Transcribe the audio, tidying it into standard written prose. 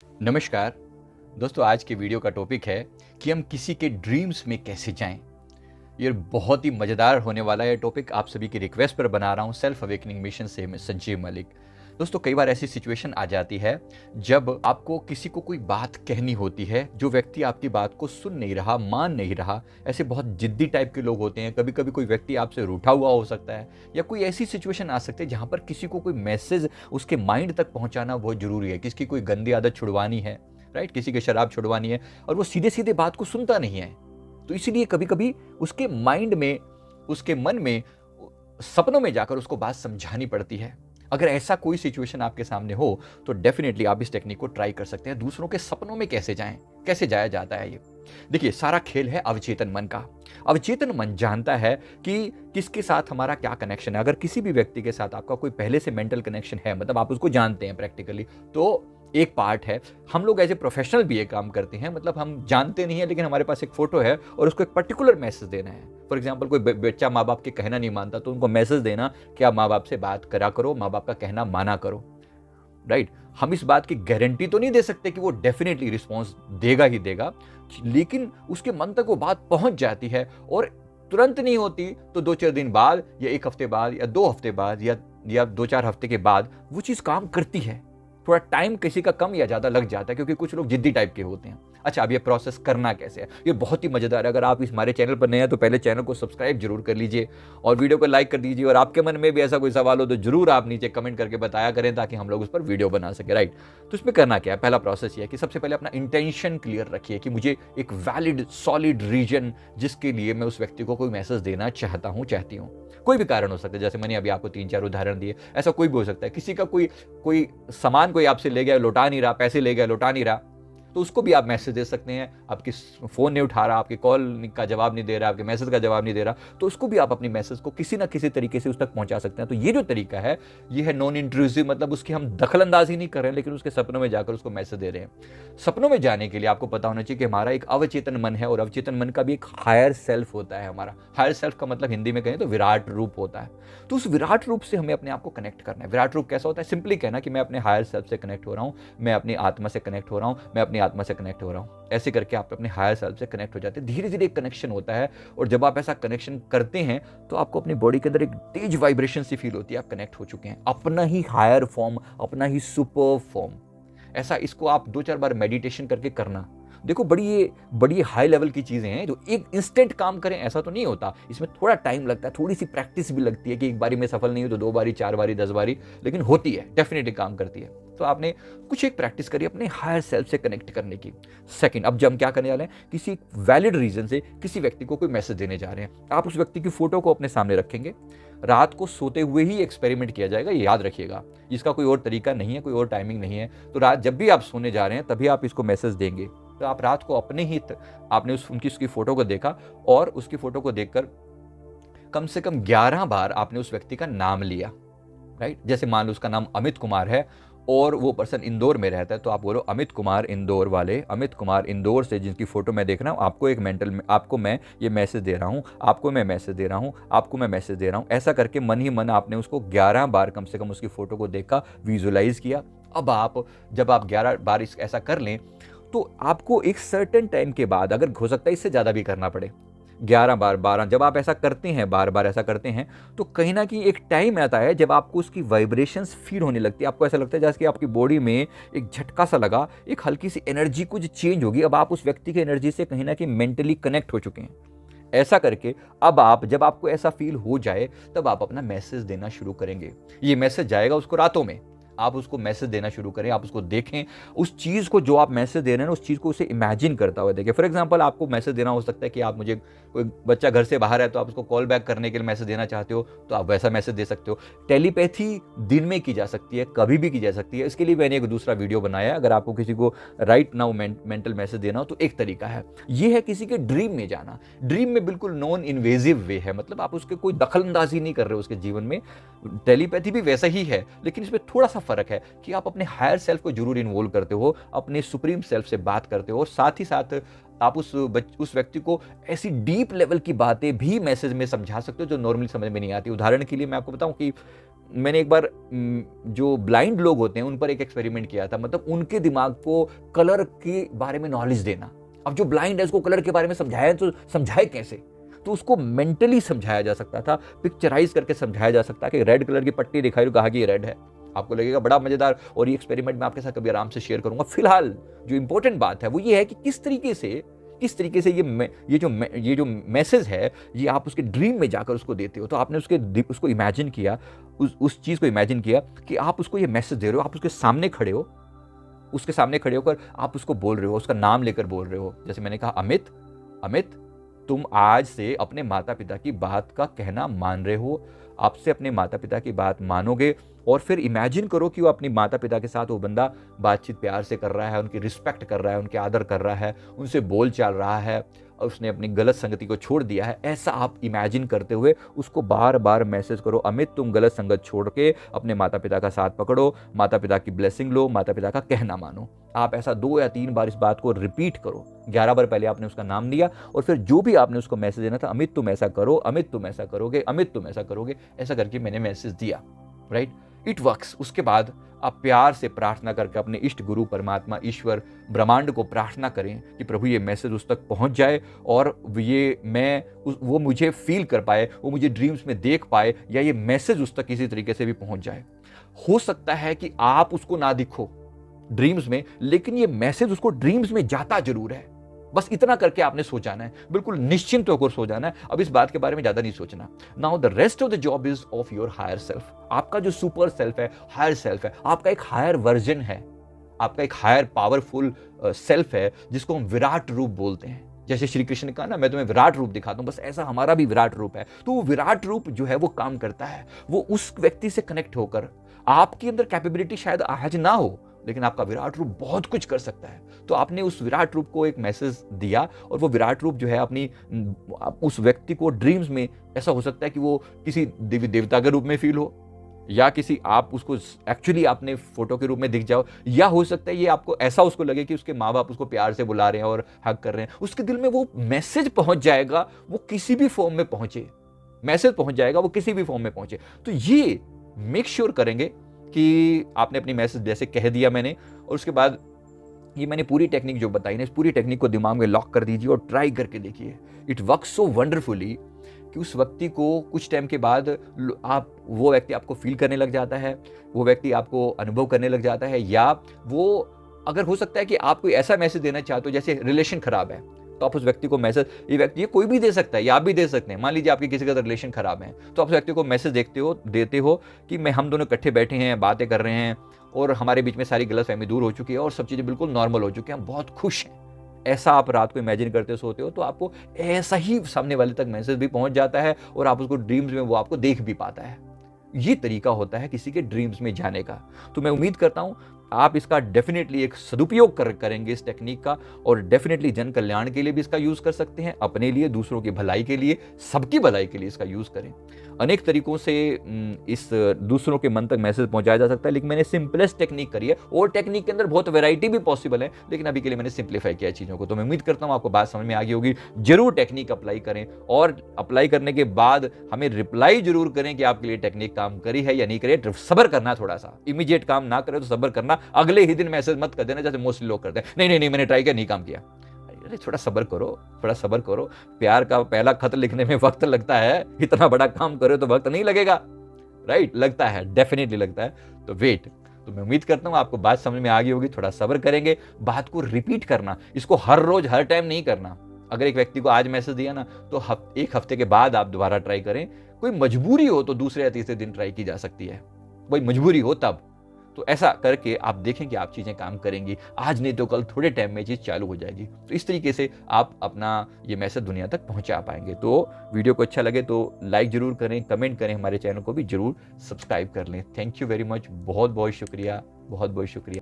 नमस्कार दोस्तों, आज के वीडियो का टॉपिक है कि हम किसी के ड्रीम्स में कैसे जाएं। ये बहुत ही मज़ेदार होने वाला है टॉपिक। आप सभी की रिक्वेस्ट पर बना रहा हूँ सेल्फ अवेकनिंग मिशन से मैं संजीव मलिक। दोस्तों, कई बार ऐसी सिचुएशन आ जाती है जब आपको किसी को कोई बात कहनी होती है, जो व्यक्ति आपकी बात को सुन नहीं रहा, मान नहीं रहा। ऐसे बहुत जिद्दी टाइप के लोग होते हैं। कभी कभी कोई व्यक्ति आपसे रूठा हुआ हो सकता है, या कोई ऐसी सिचुएशन आ सकती है जहाँ पर किसी को कोई मैसेज उसके माइंड तक पहुँचाना बहुत ज़रूरी है। किसी की कोई गंदी आदत छुड़वानी है, राइट, किसी की शराब छुड़वानी है, और वो सीधे सीधे बात को सुनता नहीं है। तो इसीलिए कभी कभी उसके माइंड में, उसके मन में, सपनों में जाकर उसको बात समझानी पड़ती है। अगर ऐसा कोई सिचुएशन आपके सामने हो तो डेफिनेटली आप इस टेक्निक को ट्राई कर सकते हैं। दूसरों के सपनों में कैसे जाएं, कैसे जाया जाता है ये देखिए, सारा खेल है अवचेतन मन का। अवचेतन मन जानता है कि किसके साथ हमारा क्या कनेक्शन है। अगर किसी भी व्यक्ति के साथ आपका कोई पहले से मेंटल कनेक्शन है, मतलब आप उसको जानते हैं प्रैक्टिकली, तो एक पार्ट है। हम लोग एज ए प्रोफेशनल भी ये काम करते हैं, मतलब हम जानते नहीं है लेकिन हमारे पास एक फोटो है और उसको एक पर्टिकुलर मैसेज देना है। फॉर एग्जाम्पल, कोई बच्चा माँ बाप के कहना नहीं मानता तो उनको मैसेज देना कि आप माँ बाप से बात करा करो, माँ बाप का कहना माना करो, राइट। हम इस बात की गारंटी तो नहीं दे सकते कि वो डेफिनेटली रिस्पॉन्स देगा ही देगा, लेकिन उसके मन तक वो बात पहुंच जाती है। और तुरंत नहीं होती तो 2-4 दिन बाद, या 1 हफ्ते बाद, या 2 हफ्ते बाद, या 2-4 हफ्ते के बाद वो चीज़ काम करती है। थोड़ा टाइम किसी का कम या ज़्यादा लग जाता है, क्योंकि कुछ लोग जिद्दी टाइप के होते हैं। अच्छा, अब ये प्रोसेस करना कैसे है, ये बहुत ही मज़ेदार है। अगर आप इस हमारे चैनल पर नए हैं तो पहले चैनल को सब्सक्राइब जरूर कर लीजिए और वीडियो को लाइक कर दीजिए। और आपके मन में भी ऐसा कोई सवाल हो तो जरूर आप नीचे कमेंट करके बताया करें, ताकि हम लोग उस पर वीडियो बना सके, राइट। तो इसमें करना क्या है, पहला प्रोसेस ये है कि सबसे पहले अपना इंटेंशन क्लियर रखिए कि मुझे एक वैलिड सॉलिड रीजन जिसके लिए मैं उस व्यक्ति को कोई मैसेज देना चाहता हूँ, चाहती हूँ। कोई भी कारण हो सकता है, जैसे मैंने अभी आपको 3-4 उदाहरण दिए, ऐसा कोई भी हो सकता है। किसी का कोई सामान कोई आपसे ले गया, लौटा नहीं रहा, पैसे ले गया, लौटा नहीं रहा, तो उसको भी आप मैसेज दे सकते हैं। आपकी फ़ोन नहीं उठा रहा, आपकी कॉल का जवाब नहीं दे रहा, आपके मैसेज का जवाब नहीं दे रहा, तो उसको भी आप अपनी मैसेज को किसी ना किसी तरीके से उस तक पहुंचा सकते हैं। तो ये जो तरीका है, ये है नॉन इंट्रूसिव, मतलब उसकी हम दखलंदाजी नहीं कर रहे हैं, लेकिन उसके सपनों में जाकर उसको मैसेज दे रहे हैं। सपनों में जाने के लिए आपको पता होना चाहिए कि हमारा एक अवचेतन मन है, और अवचेतन मन का भी एक हायर सेल्फ होता है। हमारा हायर सेल्फ का मतलब हिंदी में कहें तो विराट रूप होता है। तो उस विराट रूप से हमें अपने आप को कनेक्ट करना है। विराट रूप कैसा होता है, सिंपली कहना कि मैं अपने हायर सेल्फ से कनेक्ट हो रहा हूँ, मैं अपनी आत्मा से कनेक्ट हो रहा हूँ, मैं अपनी आत्मा से कनेक्ट हो रहा हूँ। ऐसे करके आप अपने हायर सेल्फ से कनेक्ट हो जाते हैं। धीरे धीरे एक कनेक्शन होता है, और जब आप ऐसा कनेक्शन करते हैं तो आपको अपनी बॉडी के अंदर एक तेज वाइब्रेशन सी फील होती है। आप कनेक्ट हो चुके हैं, अपना ही हायर फॉर्म, अपना ही सुपर फॉर्म। ऐसा इसको आप 2-4 बार मेडिटेशन करके करना। देखो, बड़ी हाई लेवल की चीज़ें हैं जो एक इंस्टेंट काम करें ऐसा तो नहीं होता। इसमें थोड़ा टाइम लगता है, थोड़ी सी प्रैक्टिस भी लगती है कि एक बारी में सफल नहीं हो तो 2 बारी, 4 बारी, 10 बारी, लेकिन होती है, डेफिनेटली काम करती है। तो आपने कुछ एक प्रैक्टिस करी अपने हायर सेल्फ से कनेक्ट करने की। सेकंड, अब जब हम क्या करने वाले हैं, किसी वैलिड रीजन से किसी व्यक्ति को कोई मैसेज देने जा रहे हैं। आप उस व्यक्ति की फोटो को अपने सामने रखेंगे। रात को सोते हुए ही एक्सपेरिमेंट किया जाएगा, ये याद रखिएगा। इसका कोई और तरीका नहीं है, कोई और टाइमिंग नहीं है। तो रात जब भी आप सोने जा रहे हैं तभी आप इसको मैसेज देंगे। तो आप रात को अपने ही आपने उसकी फोटो को देखा, और उसकी फोटो को देखकर कम से कम 11 बार आपने उस व्यक्ति का नाम लिया, राइट। जैसे मान लो उसका नाम अमित कुमार है और वो पर्सन इंदौर में रहता है, तो आप बोलो अमित कुमार इंदौर वाले, अमित कुमार इंदौर से जिनकी फोटो मैं देख रहा हूँ, आपको मैं ये मैसेज दे रहा हूँ, आपको मैं मैसेज दे रहा हूँ, आपको मैं मैसेज दे रहा हूँ। ऐसा करके मन ही मन आपने उसको 11 बार कम से कम उसकी फोटो को देखा, विजुलाइज किया। अब जब आप 11 बार ऐसा कर लें तो आपको एक सर्टेन टाइम के बाद, अगर हो सकता है इससे ज़्यादा भी करना पड़े, 11 बार, 12, जब आप ऐसा करते हैं, बार बार ऐसा करते हैं, तो कहीं ना कहीं एक टाइम आता है जब आपको उसकी वाइब्रेशंस फील होने लगती है। आपको ऐसा लगता है जैसे कि आपकी बॉडी में एक झटका सा लगा, एक हल्की सी एनर्जी कुछ चेंज होगी। अब आप उस व्यक्ति की एनर्जी से कहीं ना कहीं मेंटली कनेक्ट हो चुके हैं। ऐसा करके अब जब आपको ऐसा फील हो जाए तब आप अपना मैसेज देना शुरू करेंगे। ये मैसेज जाएगा उसको रातों में, आप उसको मैसेज देना शुरू करें, आप उसको देखें, उस चीज़ को जो आप मैसेज दे रहे हैं ना, उस चीज़ को उसे इमेजिन करता हुआ देखें। फॉर एग्जांपल, आपको मैसेज देना हो सकता है कि आप मुझे, कोई बच्चा घर से बाहर है तो आप उसको कॉल बैक करने के लिए मैसेज देना चाहते हो, तो आप वैसा मैसेज दे सकते हो। टेलीपैथी दिन में की जा सकती है, कभी भी की जा सकती है। इसके लिए मैंने एक दूसरा वीडियो बनाया है। अगर आपको किसी को राइट नाउ मेंटल मैसेज देना हो तो एक तरीका है, ये है किसी के ड्रीम में जाना। ड्रीम में बिल्कुल नॉन इन्वेजिव वे है, मतलब आप उसके कोई दखलंदाजी नहीं कर रहे हो उसके जीवन में। टेलीपैथी भी वैसा ही है, लेकिन इसमें थोड़ा सा फर्क है कि आप अपने हायर सेल्फ को जरूर इन्वॉल्व करते हो, अपने सुप्रीम सेल्फ से बात करते हो, और साथ ही साथ आप उस व्यक्ति को ऐसी डीप लेवल की बातें भी मैसेज में समझा सकते हो जो नॉर्मली समझ में नहीं आती। उदाहरण के लिए मैं आपको बताऊं कि मैंने एक बार जो ब्लाइंड लोग होते हैं उन पर एक एक्सपेरिमेंट किया था, मतलब उनके दिमाग को कलर के बारे में नॉलेज देना। अब जो ब्लाइंड है उसको कलर के बारे में समझाया तो समझाए कैसे? तो उसको मेंटली समझाया जा सकता था, पिक्चराइज करके समझाया जा सकता है कि रेड कलर की पट्टी दिखाई तो कहा कि ये रेड है। आपको लगेगा बड़ा मजेदार, और ये एक्सपेरिमेंट मैं आपके साथ कभी आराम से शेयर करूंगा। फिलहाल जो इंपॉर्टेंट बात है वो ये है कि किस तरीके से ये जो मैसेज है ये आप उसके ड्रीम में जाकर उसको देते हो। तो आपने उसको इमेजिन किया, उस चीज को इमेजिन किया कि आप उसको ये मैसेज दे रहे हो, आप उसके सामने खड़े हो, उसके सामने खड़े होकर आप उसको बोल रहे हो, उसका नाम लेकर बोल रहे हो। जैसे मैंने कहा, अमित तुम आज से अपने माता पिता की बात का कहना मान रहे हो, आपसे अपने माता पिता की बात मानोगे। और फिर इमेजिन करो कि वो अपनी माता पिता के साथ वो बंदा बातचीत प्यार से कर रहा है, उनकी रिस्पेक्ट कर रहा है, उनके आदर कर रहा है, उनसे बोल चाल रहा है, और उसने अपनी गलत संगति को छोड़ दिया है। ऐसा आप इमेजिन करते हुए उसको बार बार मैसेज करो, अमित तुम गलत संगत छोड़ के अपने माता पिता का साथ पकड़ो, माता पिता की ब्लेसिंग लो, माता पिता का कहना मानो। आप ऐसा 2 या 3 बार इस बात को रिपीट करो। 11 बार पहले आपने उसका नाम दिया, और फिर जो भी आपने उसको मैसेज देना था, अमित तुम ऐसा करो, अमित तुम ऐसा करोगे, अमित तुम ऐसा करोगे, ऐसा करके मैंने मैसेज दिया। Right, it works. उसके बाद आप प्यार से प्रार्थना करके अपने इष्ट गुरु परमात्मा ईश्वर ब्रह्मांड को प्रार्थना करें कि प्रभु ये मैसेज उस तक पहुंच जाए, और वो मुझे फील कर पाए, वो मुझे ड्रीम्स में देख पाए, या ये मैसेज उस तक किसी तरीके से भी पहुंच जाए। हो सकता है कि आप उसको ना दिखो ड्रीम्स में, लेकिन ये मैसेज उसको ड्रीम्स में जाता जरूर है। बस इतना करके आपने सो जाना है, बिल्कुल निश्चिंत होकर सो जाना है। अब इस बात के बारे में ज्यादा नहीं सोचना। Now the rest of the job is of your higher self. आपका जो सुपर सेल्फ है, हायर सेल्फ है, आपका एक हायर वर्जन है, आपका एक हायर पावरफुल सेल्फ है, जिसको हम विराट रूप बोलते हैं। जैसे श्री कृष्ण ने कहा ना, मैं तुम्हें विराट रूप दिखाता हूं, बस ऐसा हमारा भी विराट रूप है। तो वो विराट रूप जो है वो काम करता है, वो उस व्यक्ति से कनेक्ट होकर, आपके अंदर कैपेबिलिटी शायद आज ना हो, लेकिन आपका विराट रूप बहुत कुछ कर सकता है। तो आपने उस विराट रूप को एक मैसेज दिया, और वो विराट रूप जो है अपनी उस व्यक्ति को ड्रीम्स में, ऐसा हो सकता है कि वो किसी देवी देवता के रूप में फील हो, या किसी आप उसको एक्चुअली आपने फोटो के रूप में दिख जाओ, या हो सकता है ये आपको ऐसा उसको लगे कि उसके माँ बाप उसको प्यार से बुला रहे हैं और हग कर रहे हैं। उसके दिल में वो मैसेज पहुंच जाएगा, वो किसी भी फॉर्म में पहुंचे, मैसेज पहुंच जाएगा, वो किसी भी फॉर्म में पहुंचे। तो ये मेक श्योर करेंगे कि आपने अपनी मैसेज जैसे कह दिया मैंने, और उसके बाद ये मैंने पूरी टेक्निक जो बताई ना, इस पूरी टेक्निक को दिमाग में लॉक कर दीजिए और ट्राई करके देखिए। इट वर्क्स सो वंडरफुली कि उस व्यक्ति को कुछ टाइम के बाद वो व्यक्ति आपको फील करने लग जाता है, वो व्यक्ति आपको अनुभव करने लग जाता है। या वो, अगर हो सकता है कि आप कोई ऐसा मैसेज देना चाहते हो, जैसे रिलेशन खराब है, तो आप उस व्यक्ति को मैसेज, ये कोई भी दे सकता है, या आप भी दे सकते हैं। मान लीजिए आपके किसी का रिलेशन खराब है, तो आप उस व्यक्ति को मैसेज देते हो कि हम दोनों इकट्ठे बैठे हैं, बातें कर रहे हैं, और हमारे बीच में सारी गलतफहमी दूर हो चुकी है, और सब चीजें बिल्कुल नॉर्मल हो चुकी हैं, हम बहुत खुश हैं। ऐसा आप रात को इमेजिन करते सोते हो, तो आपको ऐसा ही सामने वाले तक मैसेज भी पहुंच जाता है, और आप उसको ड्रीम्स में वो आपको देख भी पाता है। ये तरीका होता है किसी के ड्रीम्स में जाने का। तो मैं उम्मीद करता हूं आप इसका डेफिनेटली एक सदुपयोग करेंगे इस टेक्निक का, और डेफिनेटली जन कल्याण के लिए भी इसका यूज कर सकते हैं, अपने लिए, दूसरों की भलाई के लिए, सबकी भलाई के लिए इसका यूज करें। अनेक तरीकों से इस दूसरों के मन तक मैसेज पहुंचाया जा सकता है, लेकिन मैंने सिंपलेस्ट टेक्निक करी है, और टेक्निक के अंदर बहुत वैरायटी भी पॉसिबल है, लेकिन अभी के लिए मैंने सिंप्लीफाई किया चीजों को। तो मैं उम्मीद करता हूं आपको बात समझ में आ गई होगी। जरूर टेक्निक अप्लाई करें, और अप्लाई करने के बाद हमें रिप्लाई जरूर करें कि आपके लिए टेक्निक काम करी है या नहीं करी है। सब्र करना, थोड़ा सा इमीडिएट काम ना करे तो सब्र करना, अगले ही दिन मैसेज मत कर देना जैसे मोस्टली लोग करते हैं, नहीं मैंने ट्राई किया, नहीं काम किया। अरे थोड़ा सब्र करो, थोड़ा सब्र करो। प्यार का पहला खत लिखने में वक्त लगता है, इतना बड़ा काम करो तो वक्त नहीं लगेगा, राइट? लगता है, डेफिनेटली लगता है। तो वेट। तो मैं उम्मीद करता हूं आपको बात समझ में आ गई होगी। थोड़ा सब्र करेंगे, बात को रिपीट करना, इसको हर रोज हर टाइम नहीं करना। अगर एक व्यक्ति को आज मैसेज दिया ना, तो एक हफ्ते के बाद आप दोबारा ट्राई करें। कोई मजबूरी हो तो दूसरे या तीसरे दिन ट्राई की जा सकती है, कोई मजबूरी हो तब। तो ऐसा करके आप देखें कि आप चीजें काम करेंगी। आज नहीं तो कल थोड़े टाइम में चीज चालू हो जाएगी। तो इस तरीके से आप अपना ये मैसेज दुनिया तक पहुंचा पाएंगे। तो वीडियो को अच्छा लगे तो लाइक जरूर करें, कमेंट करें, हमारे चैनल को भी जरूर सब्सक्राइब कर लें। थैंक यू वेरी मच, बहुत बहुत शुक्रिया, बहुत बहुत शुक्रिया।